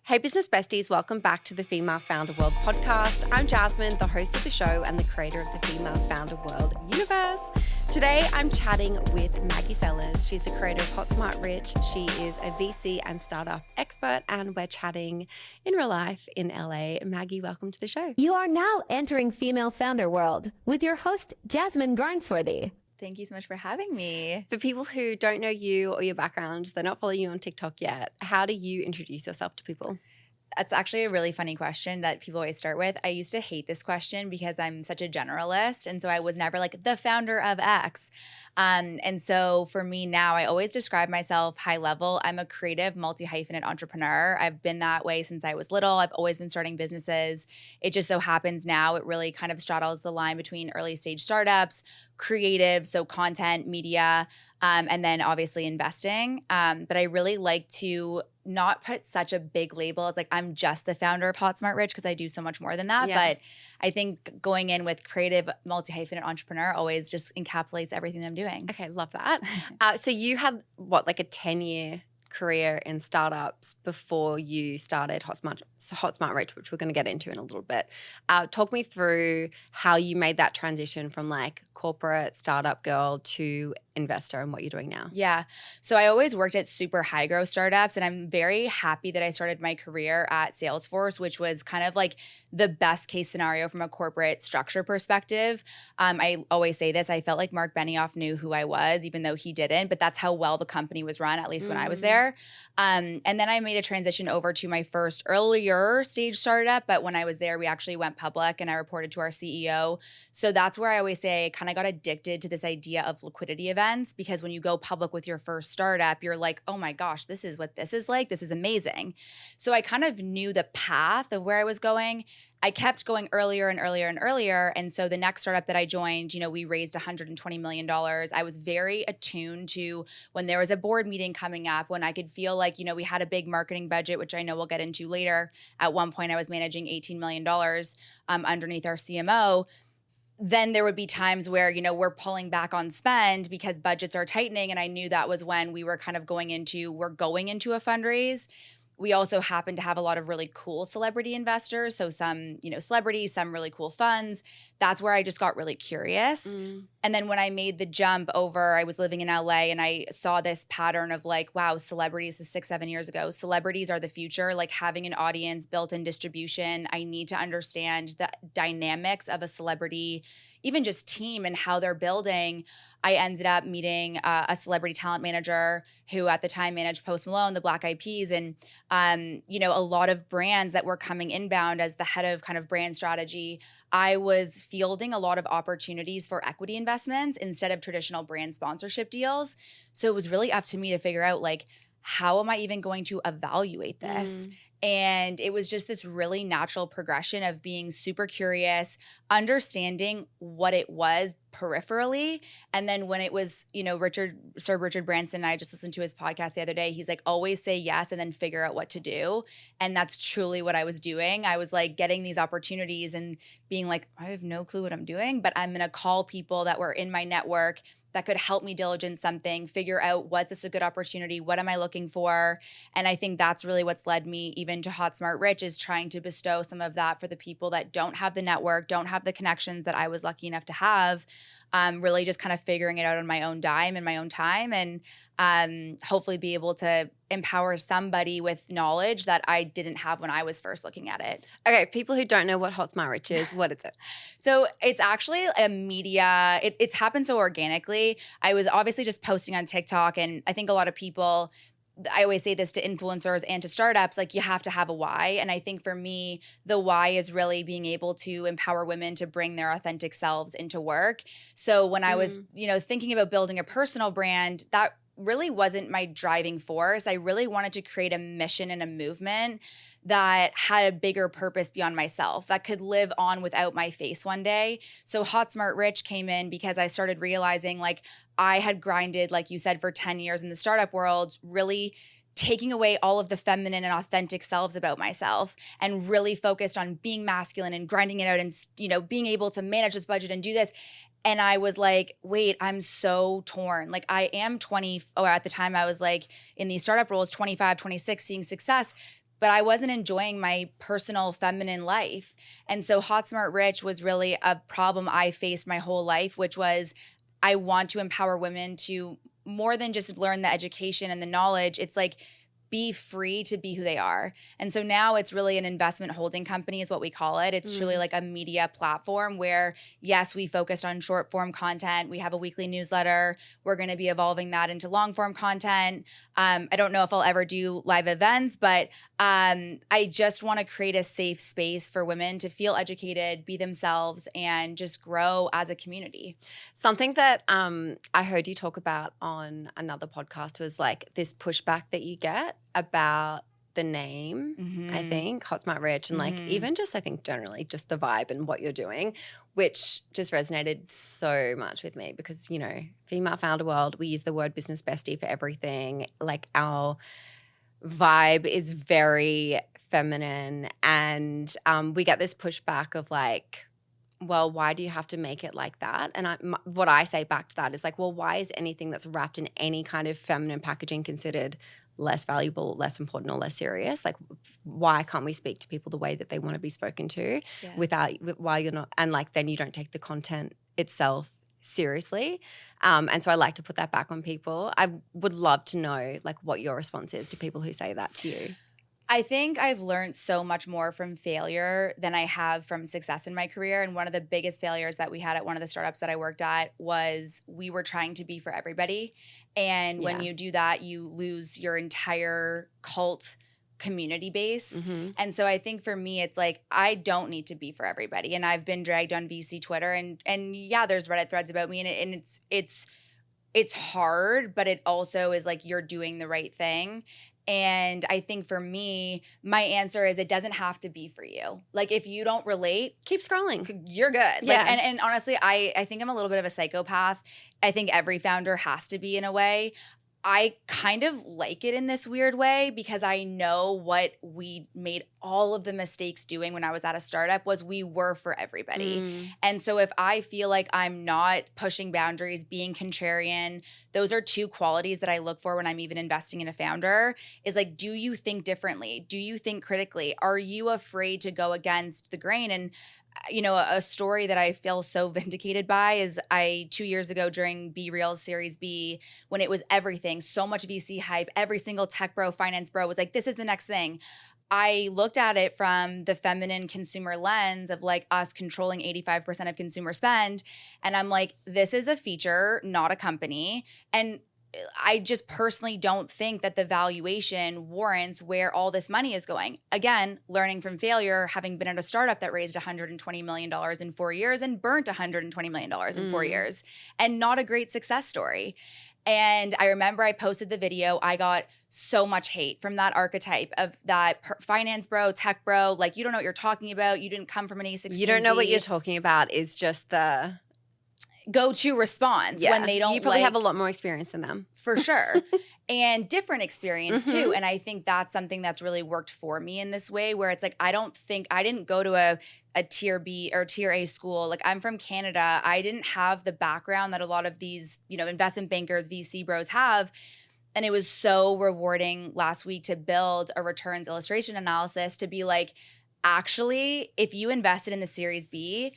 Hey business besties, welcome back to the Female Founder World podcast. I'm Jasmine, the host of the show and the creator of the Female Founder World universe. Today I'm chatting with Maggie Sellers. She's the creator of Hot Smart Rich. She is a VC and startup expert, and we're chatting in real life in LA. Maggie, welcome to the show. You are now entering Female Founder World with your host, Jasmine Garnsworthy. Thank you so much for having me. For people who don't know you or your background, they're not following you on TikTok yet, how do you introduce yourself to people? That's actually a really funny question that people always start with. I used to hate this question because I'm such a generalist. And so I was never like the founder of X. And so for me now, I always describe myself high level. I'm a creative multi-hyphenate entrepreneur. I've been that way since I was little. I've always been starting businesses. It just so happens now it really kind of straddles the line between early stage startups, creative, so content, media, and then obviously investing. But I really like to not put such a big label as like I'm just the founder of Hot Smart Rich because I do so much more than that. Yeah. But I think going in with creative multi-hyphenate entrepreneur always just encapsulates everything that I'm doing. Okay, love that. So you had like a 10-year career in startups before you started Hot Smart Rich, which we're going to get into in a little bit. Talk me through how you made that transition from like corporate startup girl to investor and what you're doing now. Yeah. So I always worked at super high growth startups, and I'm very happy that I started my career at Salesforce, which was kind of like the best case scenario from a corporate structure perspective. I always say this, I felt like Mark Benioff knew who I was, even though he didn't, but that's how well the company was run, at least when I was there. And then I made a transition over to my first earlier stage startup, but when I was there, we actually went public and I reported to our CEO. So that's where I always say I kind of got addicted to this idea of liquidity events. Because when you go public with your first startup, you're like, oh my gosh, this is what this is like. This is amazing. So I kind of knew the path of where I was going. I kept going earlier and earlier and earlier. And so the next startup that I joined, we raised $120 million. I was very attuned to when there was a board meeting coming up, when I could feel like, we had a big marketing budget, which I know we'll get into later. At one point, I was managing $18 million underneath our CMO. Then there would be times where, we're pulling back on spend because budgets are tightening. And I knew that was when we were kind of going into a fundraise. We also happen to have a lot of really cool celebrity investors. So some, celebrities, some really cool funds. That's where I just got really curious. And then when I made the jump over, I was living in LA and I saw this pattern of like, wow, celebrities is 6-7 years ago. Celebrities are the future, like having an audience, built-in distribution. I need to understand the dynamics of a celebrity, even just team and how they're building. I ended up meeting a celebrity talent manager who at the time managed Post Malone, the Black Eyed Peas, and a lot of brands that were coming inbound as the head of kind of brand strategy. I was fielding a lot of opportunities for equity investments instead of traditional brand sponsorship deals. So it was really up to me to figure out like, how am I even going to evaluate this? And it was just this really natural progression of being super curious, understanding what it was peripherally. And then when it was, Sir Richard Branson, I just listened to his podcast the other day. He's like, always say yes and then figure out what to do. And that's truly what I was doing. I was like getting these opportunities and being like, I have no clue what I'm doing, but I'm going to call people that were in my network that could help me diligence something, figure out, was this a good opportunity? What am I looking for? And I think that's really what's led me even to Hot Smart Rich, is trying to bestow some of that for the people that don't have the network, don't have the connections that I was lucky enough to have. Really just kind of figuring it out on my own dime and my own time, and hopefully be able to empower somebody with knowledge that I didn't have when I was first looking at it. Okay, people who don't know what Hot Smart Rich is, what is it? So it's actually a media, it's happened so organically. I was obviously just posting on TikTok, and I think a lot of people, I always say this to influencers and to startups, like you have to have a why. And I think for me, the why is really being able to empower women to bring their authentic selves into work. So when I was, thinking about building a personal brand, that really wasn't my driving force. I really wanted to create a mission and a movement that had a bigger purpose beyond myself, that could live on without my face one day. So Hot Smart Rich came in because I started realizing like I had grinded, like you said, for 10 years in the startup world, really taking away all of the feminine and authentic selves about myself and really focused on being masculine and grinding it out and, being able to manage this budget and do this. And I was like, wait, I'm so torn. Like I am 20, or at the time I was like in these startup roles, 25, 26, seeing success. but I wasn't enjoying my personal feminine life. And so Hot Smart Rich was really a problem I faced my whole life, which was I want to empower women to more than just learn the education and the knowledge. It's like be free to be who they are. And so now it's really an investment holding company is what we call it. It's truly like a media platform where, yes, we focused on short form content. We have a weekly newsletter. We're going to be evolving that into long form content. I don't know if I'll ever do live events, but I just want to create a safe space for women to feel educated, be themselves, and just grow as a community. Something that I heard you talk about on another podcast was like this pushback that you get about the name, I think, Hot Smart Rich, and like even just I think generally just the vibe and what you're doing, which just resonated so much with me because, you know, female founder world, we use the word business bestie for everything. Like our vibe is very feminine and we get this pushback of like, well, why do you have to make it like that? And what I say back to that is like, well, why is anything that's wrapped in any kind of feminine packaging considered less valuable, less important, or less serious? Like, why can't we speak to people the way that they want to be spoken to while you're not, and like then you don't take the content itself seriously. And so I like to put that back on people. I would love to know like what your response is to people who say that to you. I think I've learned so much more from failure than I have from success in my career. And one of the biggest failures that we had at one of the startups that I worked at was we were trying to be for everybody. And when you do that, you lose your entire cult community base. And so I think for me, it's like, I don't need to be for everybody. And I've been dragged on VC Twitter and yeah, there's Reddit threads about me and it's hard, but it also is like, you're doing the right thing. And I think for me, my answer is it doesn't have to be for you. Like if you don't relate, keep scrolling. You're good. Yeah. Like, and honestly, I think I'm a little bit of a psychopath. I think every founder has to be in a way. I kind of like it in this weird way because I know what we made all of the mistakes doing when I was at a startup was we were for everybody. And so if I feel like I'm not pushing boundaries, being contrarian, those are two qualities that I look for when I'm even investing in a founder is like, do you think differently? Do you think critically? Are you afraid to go against the grain? And you know, a story that I feel so vindicated by is 2 years ago during B Real's Series B, when it was everything, so much VC hype, every single tech bro, finance bro was like, this is the next thing. I looked at it from the feminine consumer lens of like us controlling 85% of consumer spend. And I'm like, this is a feature, not a company. And I just personally don't think that the valuation warrants where all this money is going. Again, learning from failure, having been at a startup that raised $120 million in 4 years and burnt $120 million in 4 years, and not a great success story. And I remember I posted the video. I got so much hate from that archetype of that finance bro, tech bro. Like, you don't know what you're talking about. You didn't come from an A16Z. You don't know what you're talking about is just the go-to response when they don't. You probably have a lot more experience than them. For sure. And different experience too. And I think that's something that's really worked for me in this way where it's like, I didn't go to a tier B or tier A school. Like I'm from Canada. I didn't have the background that a lot of these, you know, investment bankers, VC bros have. And it was so rewarding last week to build a returns illustration analysis to be like, actually, if you invested in the Series B,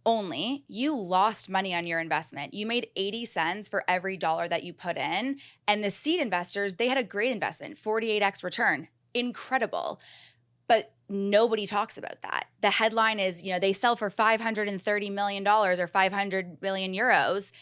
only, you lost money on your investment. You made 80 cents for every dollar that you put in. And the seed investors, they had a great investment, 48x return. Incredible. But nobody talks about that. The headline is, you know, they sell for $530 million or 500 million euros.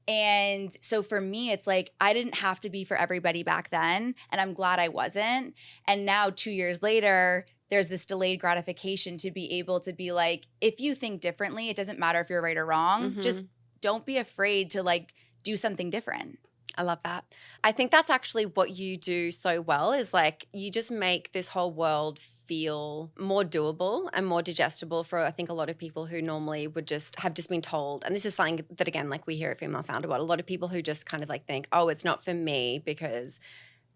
And so for me, it's like, I didn't have to be for everybody back then. And I'm glad I wasn't. And now 2 years later, there's this delayed gratification to be able to be like, if you think differently, it doesn't matter if you're right or wrong. Just don't be afraid to like do something different. I love that. I think that's actually what you do so well is like you just make this whole world feel more doable and more digestible for I think a lot of people who normally would just have just been told. And this is something that again, like we hear at Female Founder World, a lot of people who just kind of like think, oh, it's not for me because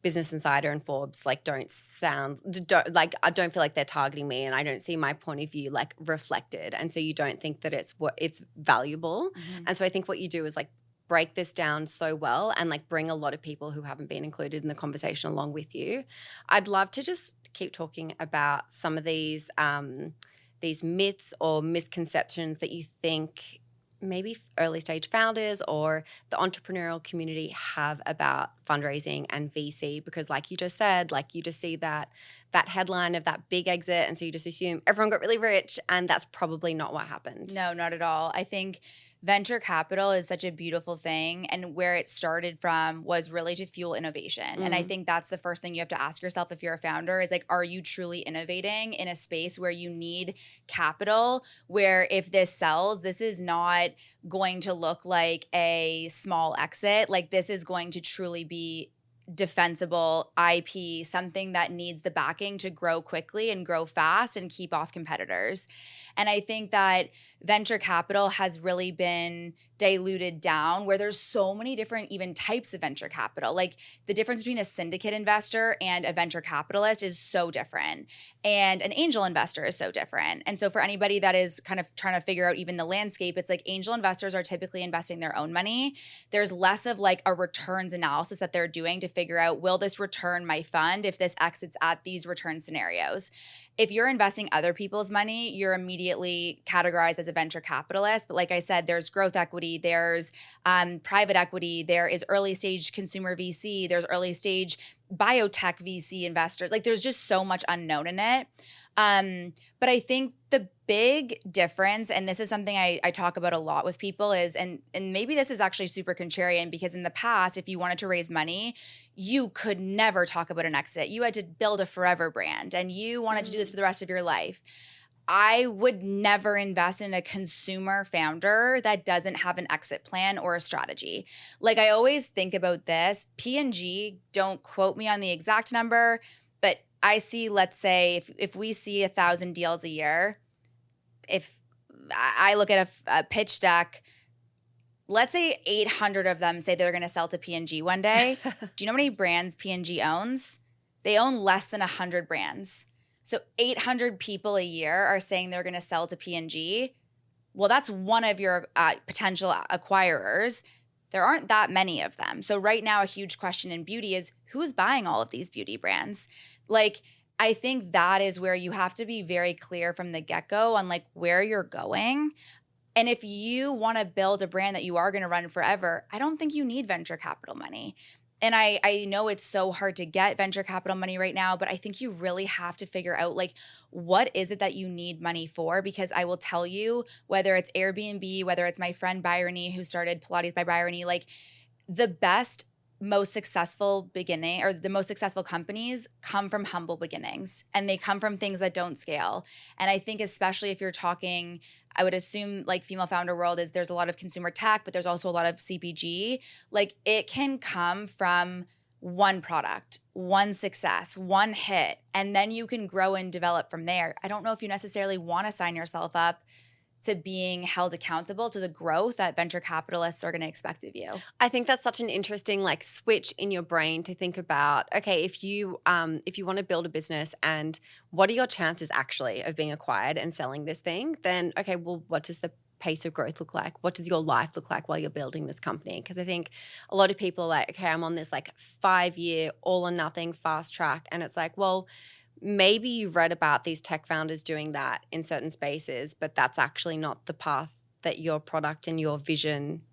Business Insider and Forbes like I don't feel like they're targeting me and I don't see my point of view like reflected. And so you don't think that it's valuable. And so I think what you do is like break this down so well and like bring a lot of people who haven't been included in the conversation along with you. I'd love to just keep talking about some of these myths or misconceptions that you think maybe early stage founders or the entrepreneurial community have about fundraising and VC, because like you just said, like you just see that headline of that big exit, and so you just assume everyone got really rich, and that's probably not what happened. No, not at all. I think venture capital is such a beautiful thing, and where it started from was really to fuel innovation. And I think that's the first thing you have to ask yourself if you're a founder is like, are you truly innovating in a space where you need capital, where if this sells, this is not going to look like a small exit. Like this is going to truly be defensible IP, something that needs the backing to grow quickly and grow fast and keep off competitors. And I think that venture capital has really been diluted down, where there's so many different even types of venture capital. Like the difference between a syndicate investor and a venture capitalist is so different. And an angel investor is so different. And so for anybody that is kind of trying to figure out even the landscape, it's like angel investors are typically investing their own money. There's less of like a returns analysis that they're doing to figure out, will this return my fund if this exits at these return scenarios? If you're investing other people's money, you're immediately categorized as a venture capitalist. But like I said, there's growth equity, there's private equity, there is early stage consumer VC, there's early stage biotech VC investors. Like there's just so much unknown in it. But I think the big difference, and this is something I talk about a lot with people, is, and maybe this is actually super contrarian, because in the past, if you wanted to raise money, you could never talk about an exit. You had to build a forever brand, and you wanted to do this for the rest of your life. I would never invest in a consumer founder that doesn't have an exit plan or a strategy. Like I always think about this, P&G, don't quote me on the exact number, but I see, let's say if we see 1,000 deals a year, if I look at a pitch deck, let's say 800 of them say they're going to sell to P&G one day. Do you know how many brands P&G owns? They own less than 100 brands. So 800 people a year are saying they're going to sell to P&G. Well, that's one of your potential acquirers. There aren't that many of them. So right now, a huge question in beauty is, who's buying all of these beauty brands? Like, I think that is where you have to be very clear from the get-go on like where you're going. And if you want to build a brand that you are going to run forever, I don't think you need venture capital money. And I know it's so hard to get venture capital money right now, but I think you really have to figure out like, what is it that you need money for? Because I will tell you, whether it's Airbnb, whether it's my friend Bryony who started Pilates by Bryony, like the best, most successful beginning, or the most successful companies come from humble beginnings, and they come from things that don't scale. And I think especially if you're talking, I would assume like female founder world is there's a lot of consumer tech, but there's also a lot of CPG. Like it can come from one product, one success, one hit, and then you can grow and develop from there. I don't know if you necessarily want to sign yourself up to being held accountable to the growth that venture capitalists are going to expect of you. I think that's such an interesting like switch in your brain to think about, okay, if you want to build a business and what are your chances actually of being acquired and selling this thing, then okay, well, what does the pace of growth look like? What does your life look like while you're building this company? Because I think a lot of people are like, okay, I'm on this like 5-year all or nothing fast track. And it's like, well, maybe you've read about these tech founders doing that in certain spaces, but that's actually not the path that your product and your vision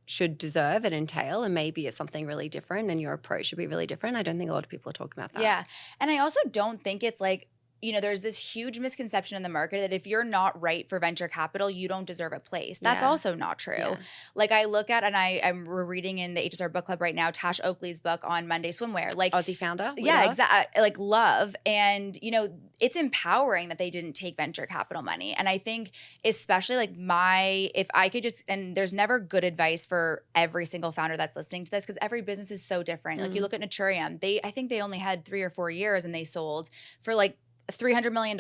should deserve and entail. And maybe it's something really different and your approach should be really different. I don't think a lot of people are talking about that. Yeah. And I also don't think it's like, you know, there's this huge misconception in the market that if you're not right for venture capital, you don't deserve a place. That's also not true. Yeah. Like I look at, and we're reading in the HSR book club right now, Tash Oakley's book on Monday Swimwear. Like Aussie founder. Yeah, exactly. Like love. And, you know, it's empowering that they didn't take venture capital money. And I think especially like if I could just, and there's never good advice for every single founder that's listening to this, because every business is so different. Like you look at Naturium, I think they only had 3 or 4 years and they sold for like $300 million.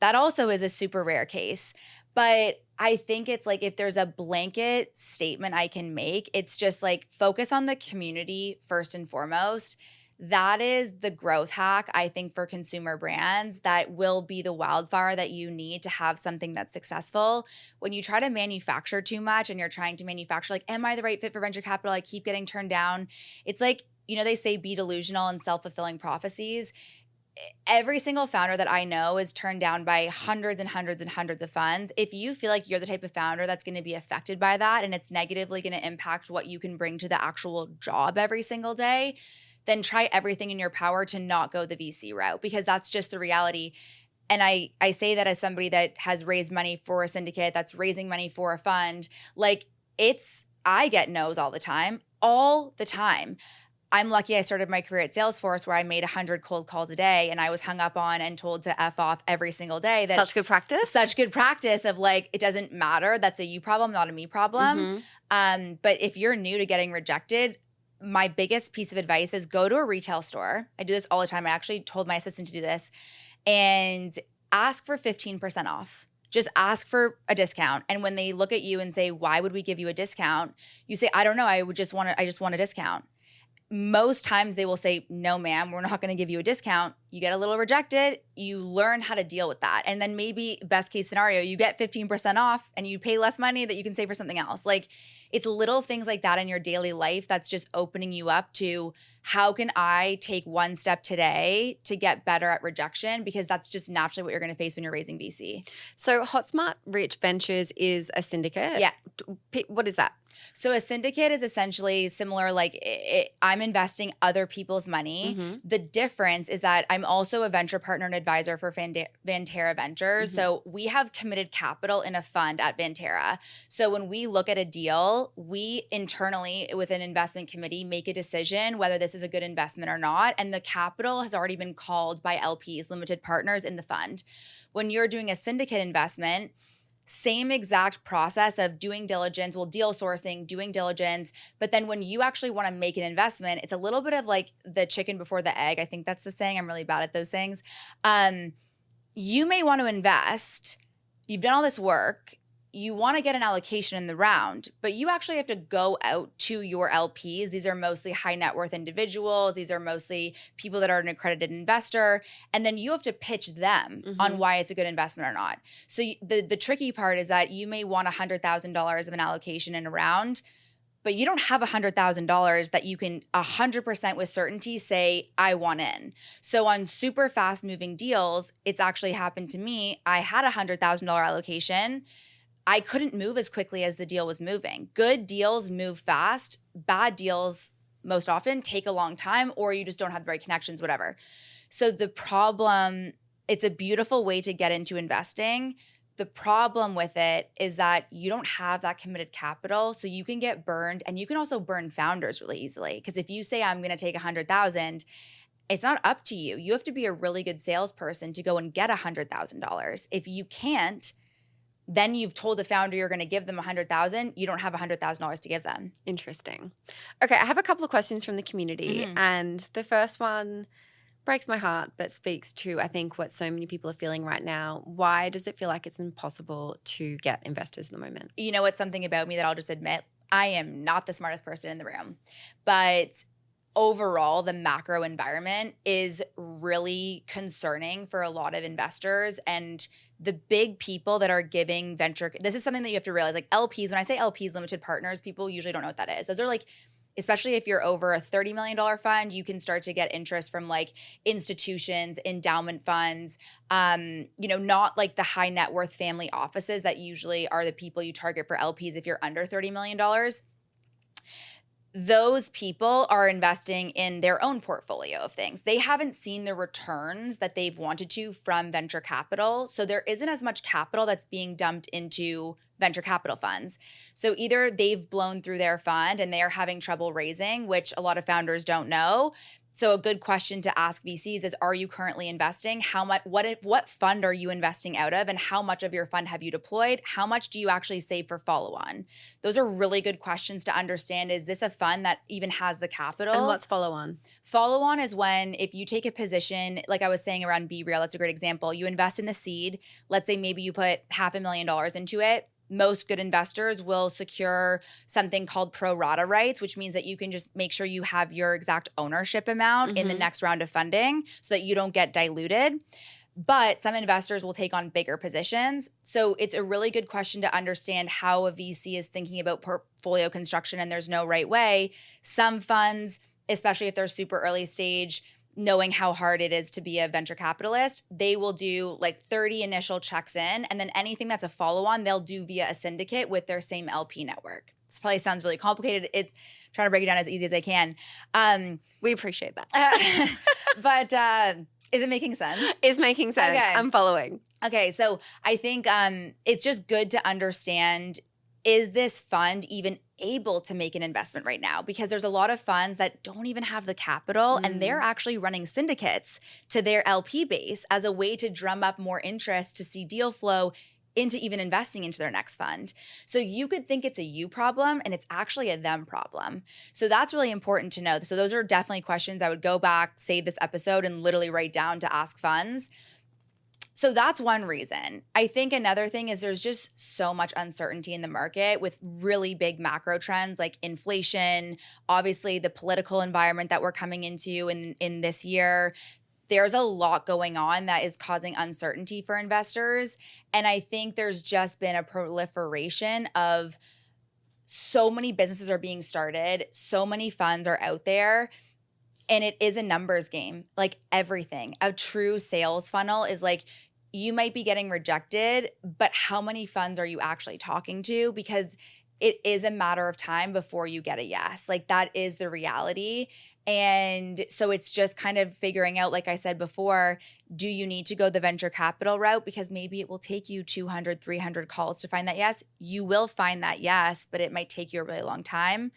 That also is a super rare case. But I think it's like, if there's a blanket statement I can make, it's just like focus on the community first and foremost. That is the growth hack, I think, for consumer brands that will be the wildfire that you need to have something that's successful. When you try to manufacture too much and you're trying to manufacture, like, am I the right fit for venture capital? I keep getting turned down. It's like, they say be delusional and self-fulfilling prophecies. Every single founder that I know is turned down by hundreds and hundreds and hundreds of funds. If you feel like you're the type of founder that's going to be affected by that and it's negatively going to impact what you can bring to the actual job every single day, then try everything in your power to not go the VC route, because that's just the reality. And I say that as somebody that has raised money for a syndicate, that's raising money for a fund. Like, I get no's all the time. I'm lucky I started my career at Salesforce where I made 100 cold calls a day and I was hung up on and told to F off every single day. Such good practice. Such good practice of, like, it doesn't matter. That's a you problem, not a me problem. But if you're new to getting rejected, my biggest piece of advice is go to a retail store. I do this all the time. I actually told my assistant to do this, and ask for 15% off. Just ask for a discount. And when they look at you and say, why would we give you a discount? You say, I don't know. I just want a discount. Most times they will say, no, ma'am, we're not going to give you a discount. You get a little rejected. You learn how to deal with that. And then maybe best case scenario, you get 15% off and you pay less money that you can save for something else. Like, it's little things like that in your daily life that's just opening you up to, how can I take one step today to get better at rejection? Because that's just naturally what you're going to face when you're raising VC. So Hotsmart Rich Ventures is a syndicate? Yeah. What is that? So a syndicate is essentially similar, like I'm investing other people's money. The difference is that I'm also a venture partner and advisor for Vantera Ventures. So we have committed capital in a fund at Vantera. So when we look at a deal, we internally with an investment committee make a decision whether this is a good investment or not. And the capital has already been called by LPs, limited partners in the fund. When you're doing a syndicate investment, same exact process of doing diligence, deal sourcing, doing diligence. But then when you actually want to make an investment, it's a little bit of like the chicken before the egg. I think that's the saying. I'm really bad at those things. You may want to invest. You've done all this work. You want to get an allocation in the round, but you actually have to go out to your LPs. These are mostly high net worth individuals. These are mostly people that are an accredited investor. And then you have to pitch them on why it's a good investment or not. So the tricky part is that you may want $100,000 of an allocation in a round, but you don't have $100,000 that you can 100% with certainty say, I want in. So on super fast moving deals, it's actually happened to me. I had $100,000 allocation. I couldn't move as quickly as the deal was moving. Good deals move fast. Bad deals most often take a long time, or you just don't have the right connections, whatever. So the problem, it's a beautiful way to get into investing. The problem with it is that you don't have that committed capital, so you can get burned, and you can also burn founders really easily. Because if you say, I'm going to take $100,000, it's not up to you. You have to be a really good salesperson to go and get $100,000. If you can't, then you've told the founder you're going to give them $100,000. You don't have $100,000 to give them. Interesting. Okay, I have a couple of questions from the community. And the first one breaks my heart, but speaks to, I think, what so many people are feeling right now. Why does it feel like it's impossible to get investors in the moment? You know, it's something about me that I'll just admit. I am not the smartest person in the room. But overall, the macro environment is really concerning for a lot of investors. And the big people that are giving venture, this is something that you have to realize, like LPs, when I say LPs, limited partners, people usually don't know what that is. Those are like, especially if you're over a $30 million fund, you can start to get interest from like institutions, endowment funds, not like the high net worth family offices that usually are the people you target for LPs if you're under $30 million. Those people are investing in their own portfolio of things. They haven't seen the returns that they've wanted to from venture capital. So there isn't as much capital that's being dumped into venture capital funds. So either they've blown through their fund and they are having trouble raising, which a lot of founders don't know. So a good question to ask VCs is, are you currently investing? How much? What fund are you investing out of? And how much of your fund have you deployed? How much do you actually save for follow-on? Those are really good questions to understand. Is this a fund that even has the capital? And what's follow-on? Follow-on is when, if you take a position, like I was saying around Be Real, that's a great example. You invest in the seed. Let's say maybe you put $500,000 into it. most good investors will secure something called pro rata rights, which means that you can just make sure you have your exact ownership amount in the next round of funding so that you don't get diluted. But some investors will take on bigger positions. So it's a really good question to understand how a VC is thinking about portfolio construction, and there's no right way. Some funds, especially if they're super early stage, knowing how hard it is to be a venture capitalist, they will do like 30 initial checks in, and then anything that's a follow-on, they'll do via a syndicate with their same LP network. This probably sounds really complicated. It's trying to break it down as easy as I can. We appreciate that. But is it making sense? It's making sense. Okay. I'm following. Okay, so I think it's just good to understand, is this fund even able to make an investment right now? Because there's a lot of funds that don't even have the capital and they're actually running syndicates to their LP base as a way to drum up more interest to see deal flow into even investing into their next fund. So you could think it's a you problem and it's actually a them problem. So that's really important to know. So those are definitely questions I would go back, save this episode, and literally write down to ask funds. So that's one reason. I think another thing is there's just so much uncertainty in the market with really big macro trends like inflation, obviously the political environment that we're coming into in this year. There's a lot going on that is causing uncertainty for investors. And I think there's just been a proliferation of so many businesses are being started, so many funds are out there, and it is a numbers game, like everything. A true sales funnel is like, you might be getting rejected, but how many funds are you actually talking to? Because it is a matter of time before you get a yes. Like that is the reality. And so it's just kind of figuring out, like I said before, do you need to go the venture capital route? Because maybe it will take you 200, 300 calls to find that yes. You will find that yes, but it might take you a really long time.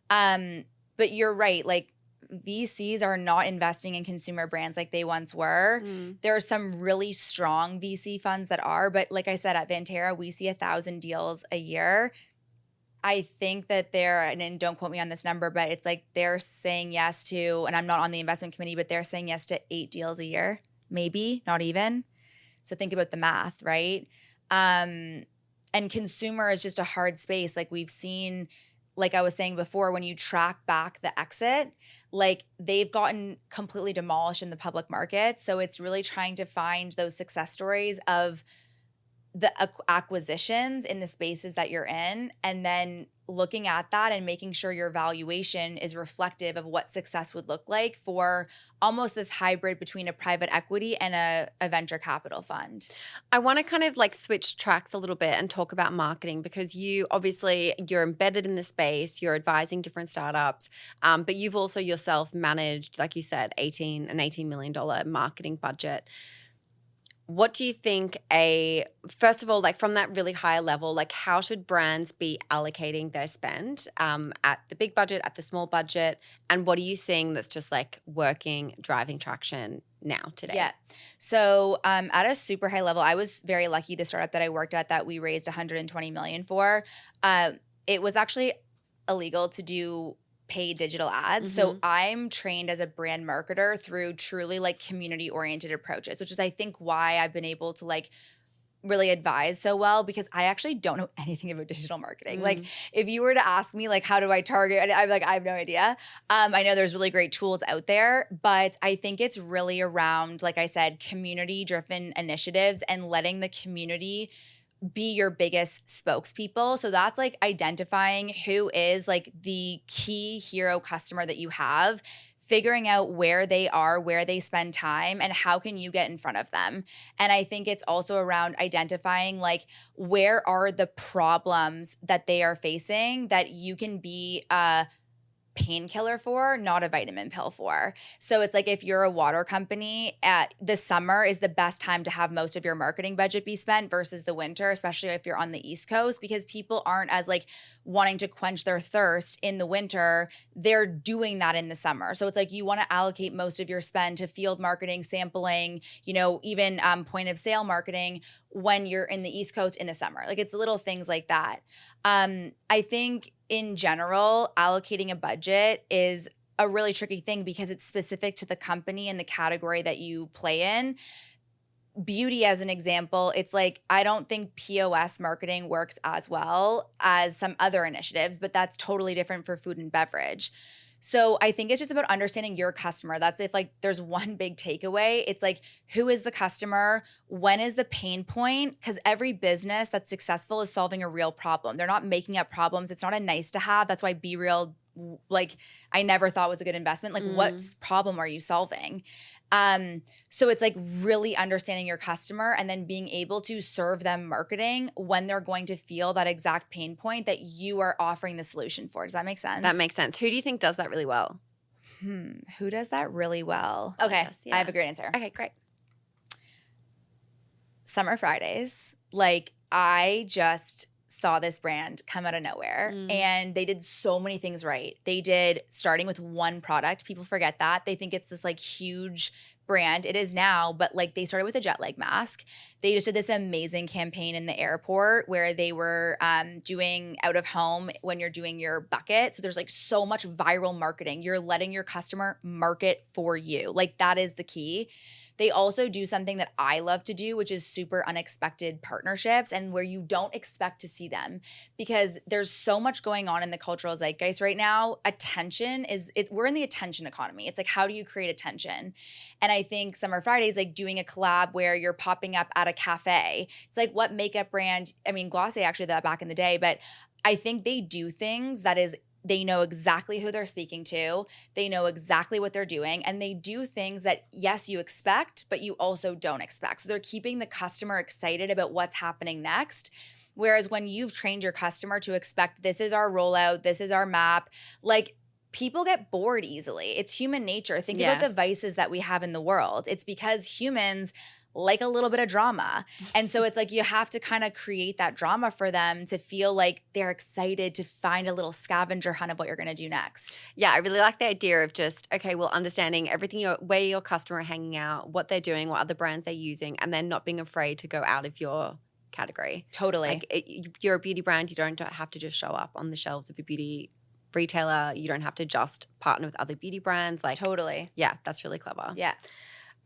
But you're right. Like VCs are not investing in consumer brands like they once were. There are some really strong VC funds that are, but like I said, at Vantera, we see 1,000 deals a year. I think that and don't quote me on this number, but it's like they're saying yes to, and I'm not on the investment committee, but they're saying yes to 8 deals a year, maybe, not even. So think about the math, right? And consumer is just a hard space. Like we've seen, like I was saying before, when you track back the exit, like they've gotten completely demolished in the public market. So it's really trying to find those success stories of the acquisitions in the spaces that you're in, and then looking at that and making sure your valuation is reflective of what success would look like for almost this hybrid between a private equity and a venture capital fund. I want to kind of like switch tracks a little bit and talk about marketing, because you're embedded in the space, you're advising different startups, but you've also yourself managed, like you said, an $18 million marketing budget. What do you think first of all, like from that really high level, like how should brands be allocating their spend at the big budget, at the small budget? And what are you seeing that's just like working, driving traction now today? Yeah. So at a super high level, I was very lucky. The startup that I worked at that we raised $120 million for, it was actually illegal to do paid digital ads. So I'm trained as a brand marketer through truly like community oriented approaches, which is I think why I've been able to like really advise so well, because I actually don't know anything about digital marketing. Like if you were to ask me like, how do I target? I'm like, I have no idea. I know there's really great tools out there, but I think it's really around, like I said, community driven initiatives and letting the community be your biggest spokespeople. So that's like identifying who is like the key hero customer that you have, figuring out where they are, where they spend time, and how can you get in front of them. And I think it's also around identifying like where are the problems that they are facing that you can be painkiller for, not a vitamin pill for. So it's like if you're a water company, the summer is the best time to have most of your marketing budget be spent versus the winter, especially if you're on the East Coast, because people aren't as like wanting to quench their thirst in the winter. They're doing that in the summer. So it's like you want to allocate most of your spend to field marketing, sampling, even point of sale marketing when you're in the East Coast in the summer. Like it's little things like that. I think in general, allocating a budget is a really tricky thing because it's specific to the company and the category that you play in. beauty as an example, it's like I don't think POS marketing works as well as some other initiatives, but that's totally different for food and beverage. So I think it's just about understanding your customer. That's if like there's one big takeaway, it's like who is the customer? When is the pain point? Because every business that's successful is solving a real problem. They're not making up problems. It's not a nice to have. That's why Be Real, like I never thought was a good investment. Like what problem are you solving? So it's like really understanding your customer and then being able to serve them marketing when they're going to feel that exact pain point that you are offering the solution for. Does that make sense? That makes sense. Who do you think does that really well? Who does that really well? Okay, I have a great answer. Okay, great. Summer Fridays. Like I just saw this brand come out of nowhere and they did so many things right. They did starting with one product. People forget that. They think it's this like huge brand. It is now, but like they started with a jet lag mask. They just did this amazing campaign in the airport where they were doing out of home when you're doing your bucket. So there's like so much viral marketing. You're letting your customer market for you. Like that is the key. They also do something that I love to do, which is super unexpected partnerships and where you don't expect to see them because there's so much going on in the cultural zeitgeist right now. Attention we're in the attention economy. It's like, how do you create attention? And I think Summer Fridays, like doing a collab where you're popping up at a cafe. It's like what makeup brand, I mean, Glossier actually did that back in the day, but I think they do things that is they know exactly who they're speaking to. They know exactly what they're doing. And they do things that, yes, you expect, but you also don't expect. So they're keeping the customer excited about what's happening next. Whereas when you've trained your customer to expect this is our rollout, this is our map, like people get bored easily. It's human nature. Think about the vices that we have in the world. It's because humans like a little bit of drama. And so it's like you have to kind of create that drama for them to feel like they're excited to find a little scavenger hunt of what you're going to do next. Yeah, I really like the idea of just, okay, well, understanding everything, where your customer are hanging out, what they're doing, what other brands they're using, and then not being afraid to go out of your category. Totally. Like you're a beauty brand. You don't have to just show up on the shelves of a beauty retailer. You don't have to just partner with other beauty brands. Like totally. Yeah, that's really clever. Yeah.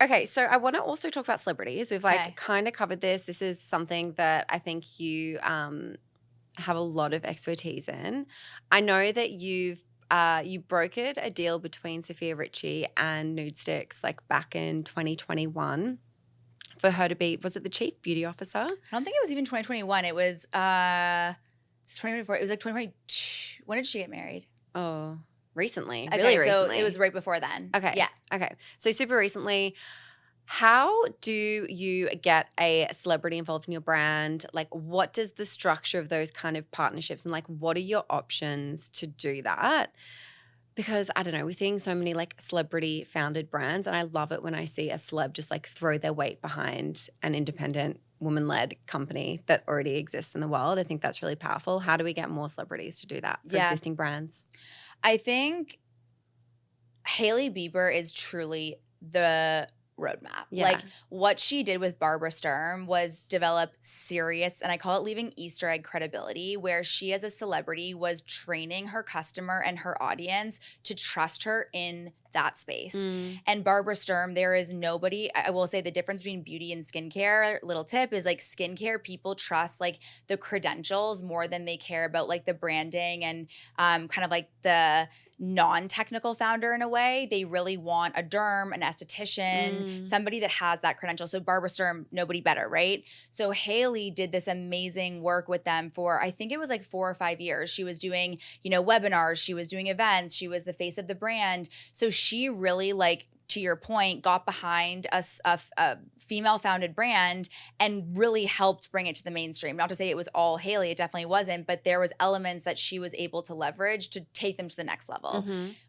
Okay, so I want to also talk about celebrities. We've kind of covered this. This is something that I think you have a lot of expertise in. I know that you brokered a deal between Sofia Richie and Nudestix like back in 2021 for her to be, was it the chief beauty officer? I don't think it was even 2021. It was 2024. It was like 2022. When did she get married? Oh, recently. Okay, really so recently. it was right before then. Okay. Yeah. Okay. So super recently. How do you get a celebrity involved in your brand? Like, what does the structure of those kind of partnerships and like, what are your options to do that? Because I don't know, we're seeing so many like celebrity founded brands, and I love it when I see a celeb just like throw their weight behind an independent woman-led company that already exists in the world. I think that's really powerful. How do we get more celebrities to do that for existing brands? I think Hailey Bieber is truly the roadmap. Yeah. Like what she did with Barbara Sturm was develop serious, and I call it leaving Easter egg credibility, where she as a celebrity was training her customer and her audience to trust her in that space. And Barbara Sturm, there is nobody, I will say the difference between beauty and skincare, little tip, is like skincare, people trust like the credentials more than they care about like the branding and kind of like the non-technical founder in a way. They really want a derm, an esthetician, somebody that has that credential. So Barbara Sturm, nobody better, right? So Hailey did this amazing work with them for, I think it was like 4 or 5 years. She was doing, webinars, she was doing events, she was the face of the brand. So she really, like, to your point, got behind a female-founded brand and really helped bring it to the mainstream. Not to say it was all Hailey, it definitely wasn't, but there was elements that she was able to leverage to take them to the next level.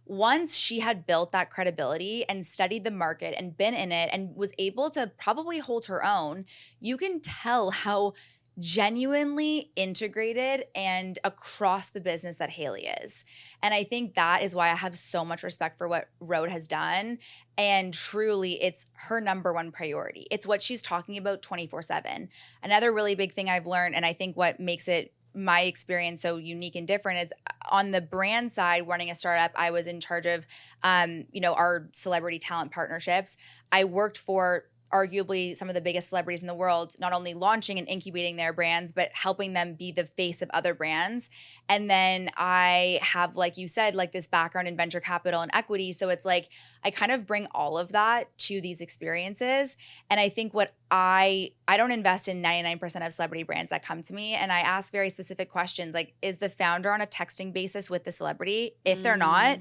Once she had built that credibility and studied the market and been in it and was able to probably hold her own, you can tell how genuinely integrated and across the business that Hailey is. And I think that is why I have so much respect for what Rhode has done. And truly, it's her number one priority. It's what she's talking about 24/7. Another really big thing I've learned, and I think what makes it my experience so unique and different, is on the brand side, running a startup, I was in charge of, our celebrity talent partnerships. I worked for arguably some of the biggest celebrities in the world, not only launching and incubating their brands, but helping them be the face of other brands. And then I have, like you said, like this background in venture capital and equity. So it's like I kind of bring all of that to these experiences. And I think what I don't invest in 99% of celebrity brands that come to me. And I ask very specific questions like, is the founder on a texting basis with the celebrity? If they're not,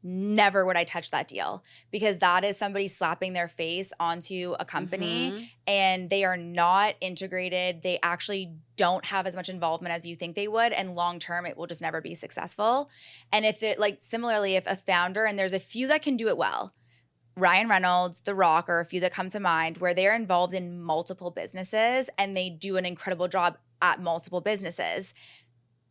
never would I touch that deal, because that is somebody slapping their face onto a company and they are not integrated. They actually don't have as much involvement as you think they would. And long term, it will just never be successful. And if it, like, similarly, if a founder, and there's a few that can do it well, Ryan Reynolds, The Rock are a few that come to mind, where they're involved in multiple businesses and they do an incredible job at multiple businesses.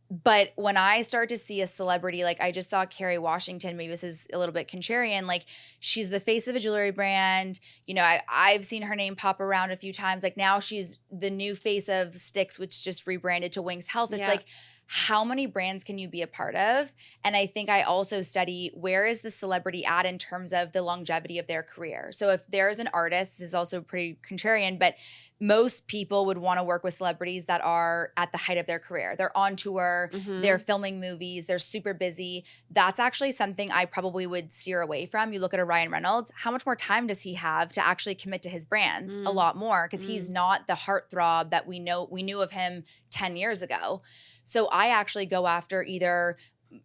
But when I start to see a celebrity, like I just saw Kerry Washington, maybe this is a little bit contrarian, like she's the face of a jewelry brand. You know, I've seen her name pop around a few times. Like now she's the new face of Stix, which just rebranded to Wings Health. It's like, how many brands can you be a part of? And I think I also study, where is the celebrity at in terms of the longevity of their career? So if there's an artist, this is also pretty contrarian, but most people would want to work with celebrities that are at the height of their career. They're on tour, they're filming movies, they're super busy. That's actually something I probably would steer away from. You look at a Ryan Reynolds, how much more time does he have to actually commit to his brands? A lot more, because he's not the heartthrob that we knew of him 10 years ago. So I actually go after either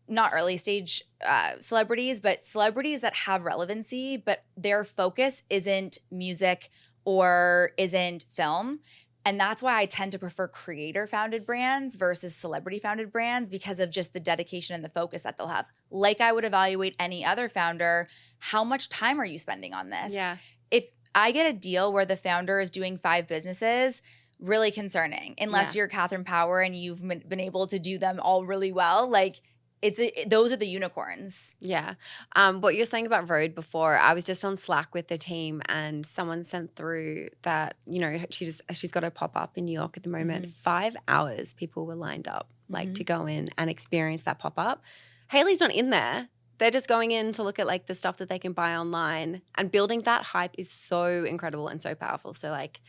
not early stage celebrities, but celebrities that have relevancy, but their focus isn't music or isn't film. And that's why I tend to prefer creator-founded brands versus celebrity-founded brands, because of just the dedication and the focus that they'll have. Like I would evaluate any other founder, how much time are you spending on this? Yeah. If I get a deal where the founder is doing 5 businesses, really concerning, unless you're Catherine Power and you've been able to do them all really well. Like those are the unicorns. Yeah. What you were saying about Road before, I was just on Slack with the team and someone sent through that, you know, she's got a pop-up in New York at the moment. 5 hours people were lined up like to go in and experience that pop-up. Hailey's not in there. They're just going in to look at like the stuff that they can buy online, and building that hype is so incredible and so powerful. So like,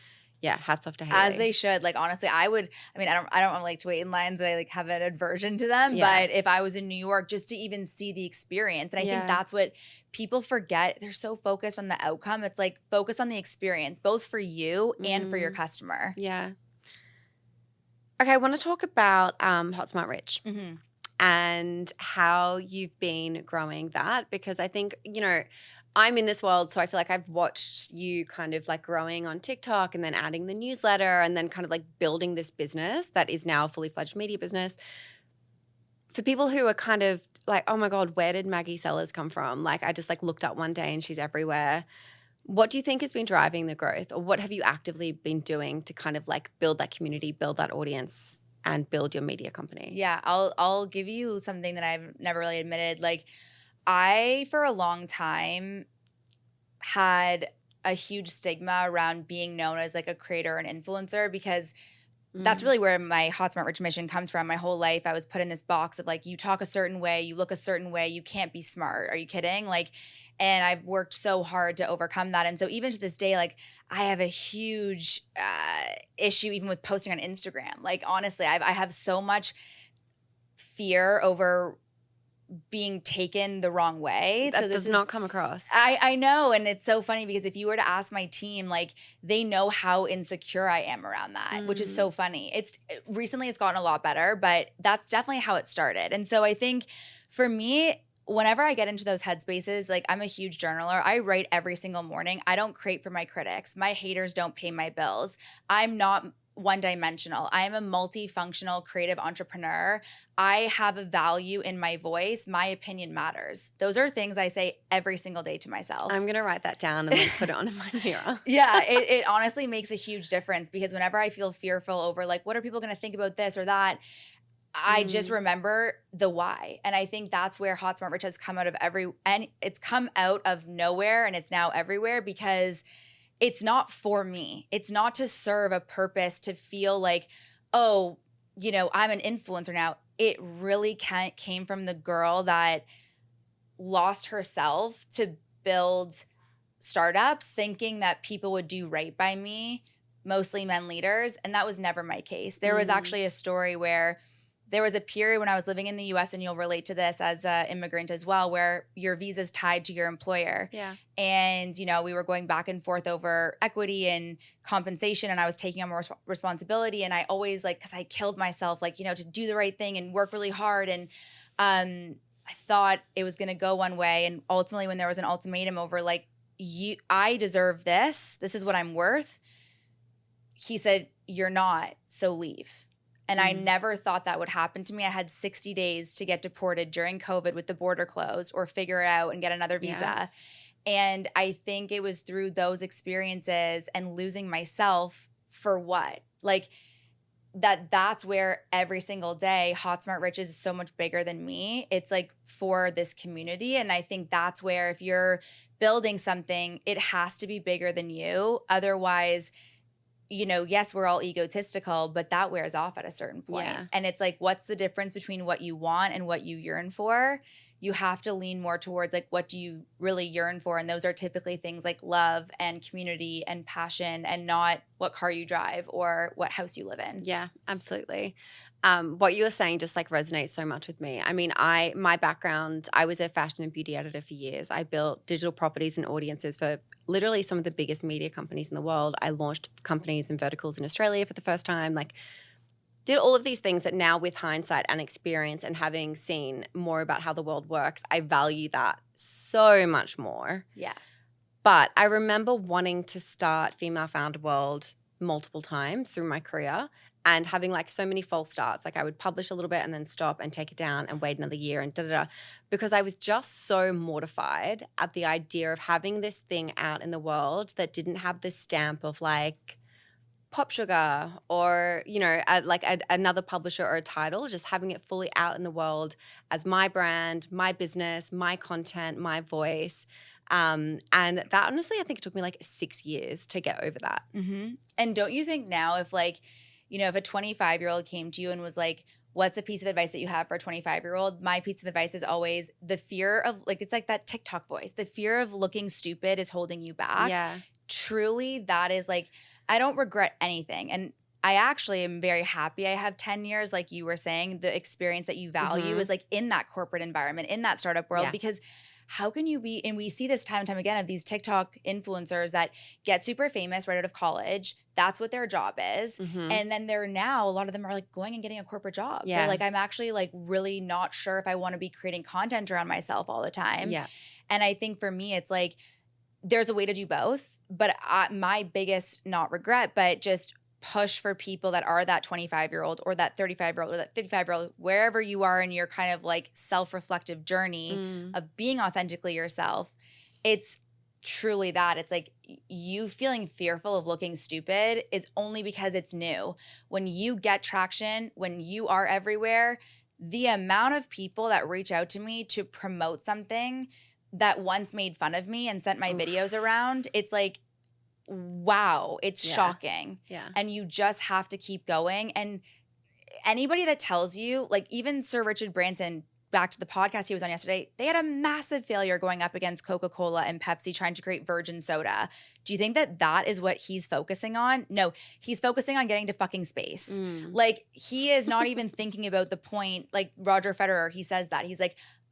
yeah, hats off to Hailey. As they should. Like, honestly, I don't like to wait in lines. I like have an aversion to them. Yeah. But if I was in New York, just to even see the experience. And I think that's what people forget. They're so focused on the outcome. It's like, focus on the experience, both for you and for your customer. Yeah. Okay, I want to talk about Hot Smart Rich and how you've been growing that, because I think, you know, I'm in this world, so I feel like I've watched you kind of like growing on TikTok and then adding the newsletter and then kind of like building this business that is now a fully fledged media business. For people who are kind of like, oh my God, where did Maggie Sellers come from? Like I just like looked up one day and she's everywhere. What do you think has been driving the growth, or what have you actively been doing to kind of like build that community, build that audience, and build your media company? Yeah, I'll give you something that I've never really admitted. Like, I, for a long time, had a huge stigma around being known as like a creator and influencer, because that's really where my Hot Smart Rich mission comes from. My whole life, I was put in this box of like, you talk a certain way, you look a certain way, you can't be smart. Are you kidding? Like, and I've worked so hard to overcome that. And so even to this day, like I have a huge issue even with posting on Instagram. Like, honestly, I have so much fear over being taken the wrong way. That does not come across. I know. And it's so funny, because if you were to ask my team, like they know how insecure I am around that, which is so funny. Recently it's gotten a lot better, but that's definitely how it started. And so I think for me, whenever I get into those headspaces, like I'm a huge journaler. I write every single morning. I don't crate for my critics. My haters don't pay my bills. I'm not one-dimensional. I am a multifunctional creative entrepreneur. I have a value in my voice. My opinion matters. Those are things I say every single day to myself. I'm going to write that down and like put it on in my mirror. Yeah, it honestly makes a huge difference, because whenever I feel fearful over like, what are people going to think about this or that, I just remember the why. And I think that's where Hot Smart Rich has come out of and it's come out of nowhere and it's now everywhere, because it's not for me. It's not to serve a purpose to feel like, oh, you know, I'm an influencer now. It really came from the girl that lost herself to build startups thinking that people would do right by me, mostly men leaders, and that was never my case. There was actually a story where there was a period when I was living in the US, and you'll relate to this as an immigrant as well, where your visa's tied to your employer. Yeah. And, we were going back and forth over equity and compensation, and I was taking on more responsibility. And I always because I killed myself, to do the right thing and work really hard. And I thought it was going to go one way. And ultimately, when there was an ultimatum over I deserve this is what I'm worth, he said, you're not, so leave. And I never thought that would happen to me. I had 60 days to get deported during COVID with the border closed, or figure it out and get another visa. Yeah. And I think it was through those experiences and losing myself for what? That's where every single day Hot Smart Rich is so much bigger than me. It's for this community. And I think that's where if you're building something, it has to be bigger than you. Otherwise, yes, we're all egotistical, but that wears off at a certain point. Yeah. And it's what's the difference between what you want and what you yearn for? You have to lean more towards what do you really yearn for? And those are typically things like love and community and passion, and not what car you drive or what house you live in. Yeah, absolutely. What you were saying just resonates so much with me. I mean, my background, I was a fashion and beauty editor for years. I built digital properties and audiences for literally some of the biggest media companies in the world. I launched companies and verticals in Australia for the first time. Did all of these things that now, with hindsight and experience and having seen more about how the world works, I value that so much more. Yeah. But I remember wanting to start Female Founder World multiple times through my career, and having so many false starts. I would publish a little bit and then stop and take it down and wait another year and da-da-da, because I was just so mortified at the idea of having this thing out in the world that didn't have the stamp of Pop Sugar or, another publisher or a title, just having it fully out in the world as my brand, my business, my content, my voice. And that, honestly, I think it took me 6 years to get over that. Mm-hmm. And don't you think now if if a 25-year-old came to you and was what's a piece of advice that you have for a 25-year-old? My piece of advice is always the fear of it's that TikTok voice. The fear of looking stupid is holding you back. Yeah. Truly, that is I don't regret anything. And I actually am very happy I have 10 years, like you were saying, the experience that you value is in that corporate environment, in that startup world, because how can you be, and we see this time and time again of these TikTok influencers that get super famous right out of college. That's what their job is. And then they're now, a lot of them are going and getting a corporate job. Yeah. They're I'm actually really not sure if I want to be creating content around myself all the time. Yeah. And I think for me, it's there's a way to do both. But my biggest, not regret, but just push for people that are that 25-year-old or that 35-year-old or that 55-year-old, wherever you are in your kind of self-reflective journey of being authentically yourself. It's truly that. It's you feeling fearful of looking stupid is only because it's new. When you get traction, when you are everywhere, the amount of people that reach out to me to promote something that once made fun of me and sent my videos around, it's wow, it's shocking. Yeah. And you just have to keep going. And anybody that tells you, even Sir Richard Branson, back to the podcast he was on yesterday, they had a massive failure going up against Coca-Cola and Pepsi trying to create virgin soda. Do you think that is what he's focusing on? No, he's focusing on getting to fucking space. He is not even thinking about the point. Roger Federer, he says that. He's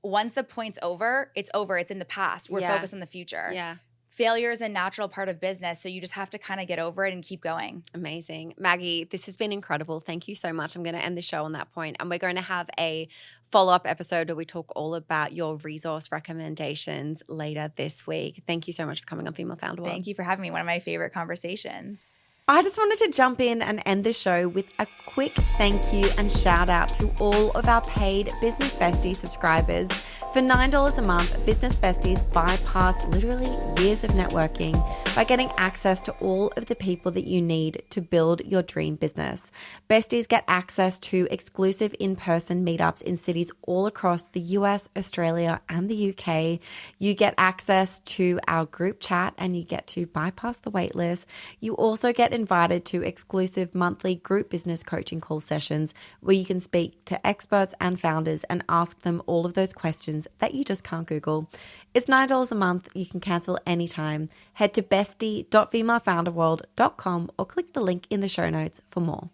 once the point's over, it's over. It's in the past. We're focused on the future. Yeah. Failure is a natural part of business, so you just have to kind of get over it and keep going. Amazing. Maggie, this has been incredible. Thank you so much. I'm going to end the show on that point, and we're going to have a follow-up episode where we talk all about your resource recommendations later this week. Thank you so much for coming on Female Founder World. Thank you for having me. One of my favorite conversations. I just wanted to jump in and end the show with a quick thank you and shout out to all of our paid Business Bestie subscribers. For $9 a month, Business Besties bypass literally years of networking by getting access to all of the people that you need to build your dream business. Besties get access to exclusive in-person meetups in cities all across the US, Australia, and the UK. You get access to our group chat and you get to bypass the waitlist. You also get invited to exclusive monthly group business coaching call sessions where you can speak to experts and founders and ask them all of those questions questions that you just can't Google. It's $9 a month. You can cancel anytime. Head to bestie.femalefounderworld.com or click the link in the show notes for more.